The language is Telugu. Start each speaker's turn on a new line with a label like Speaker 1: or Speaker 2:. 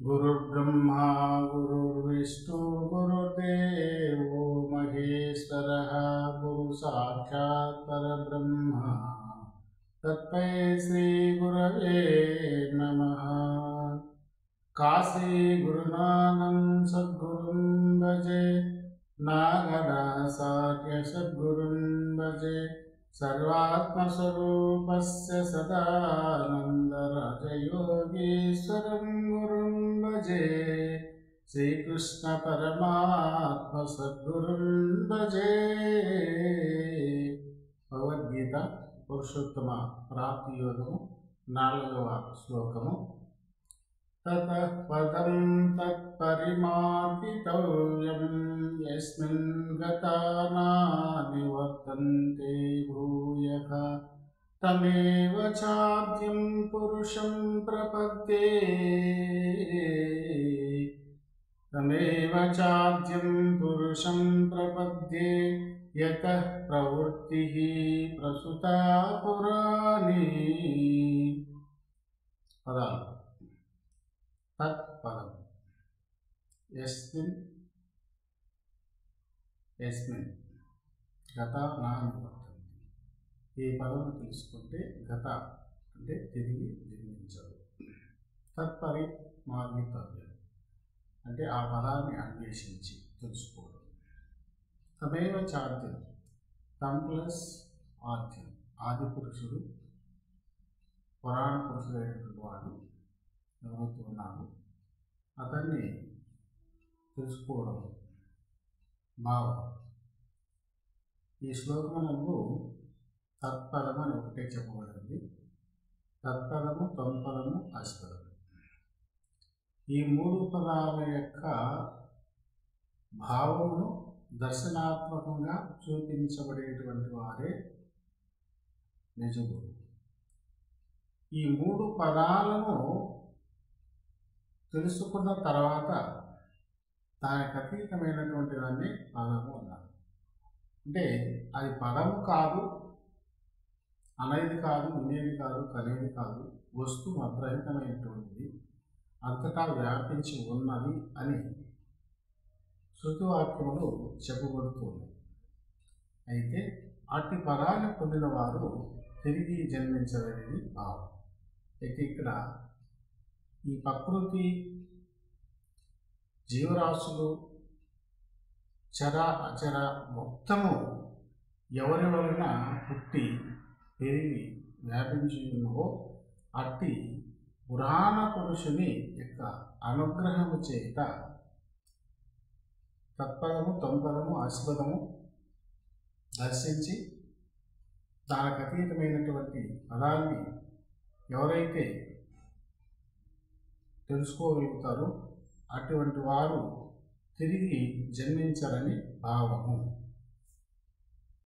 Speaker 1: गुरुर्ब्रह्मा गुरुर्विष्णु गुरुर्देवो महेश्वरः गुरुसाक्षात् परब्रह्म तस्मै श्रीगुरवे नमः। काशी गुरुनानं सद्गुरुं भजे, नागदासार्य सद्गुरुं भजे, सर्वात्मस्वरूपस्य सदानन्दराजयोगीश्वरं गुरुं भजे, श्रीकृष्ण परमात्म सद्गुरुं भजे। भगवद्गीత పురుషోత్తమ ప్రాప్తి యోగము 4వ శ్లోకము. తతః పదం తత్పరిమార్గితవ్యం యస్మిన్ గతా నివర్తంతే భూయః తమేవ చాద్యం పురుషం ప్రపద్యే యతః ప్రవృత్తిః ప్రసుతా పురాణీ. పదాలు. తత్పదం యస్మిన్ గత నా నివర్తంతి. ఈ పదము తీసుకుంటే గత అంటే తిరిగి జన్మించదు. తత్పరి మార్గితవ్యం అంటే ఆ పదాన్ని అన్వేషించి తెలుసుకోవడం. తమేవ చాద్యం తమ్ ప్లస్ ఆద్యం ఆది పురుషుడు పురాణ పురుషుడైనటువంటి వాడు ఎవరైతే ఉన్నాడు అతన్ని తెలుసుకోవడం భావం. ఈ శ్లోకమునందు తత్పదము అని ఒకటే చెప్పబడింది. తత్పదము, తొంపదము, అస్పదము ఈ 3 పదాల యొక్క భావమును దర్శనాత్మకంగా చూపించబడేటువంటి వారే నిజగురు. ఈ 3 పదాలను తెలుసుకున్న తర్వాత దానికి అతీతమైనటువంటి దాన్ని పదము అన్నారు. అంటే అది పదము కాదు, అనేది కాదు, వినేది కాదు, కలిగేది కాదు, వస్తువు అగ్రహితమైనటువంటిది, అంతటా వ్యాపించి ఉన్నది అని శృతివాక్యములు చెప్పబడుతుంది. అయితే అట్టి పదాన్ని పొందిన వారు తిరిగి జన్మించదనేది భావం. అయితే ఇక్కడ ఈ ప్రకృతి, జీవరాశులు, చర అచర మొత్తము ఎవరి వలన పుట్టి పెరిగి వ్యాపించి ఉన్నవో అట్టి పురాణ పురుషుని యొక్క అనుగ్రహము చేత తత్పదము, తొంపదము, అస్పదము దర్శించి దానికి అతీతమైనటువంటి పదాన్ని ఎవరైతే తెలుసుకోగలుగుతారో అటువంటి వారు తిరిగి జన్మించరని భావము.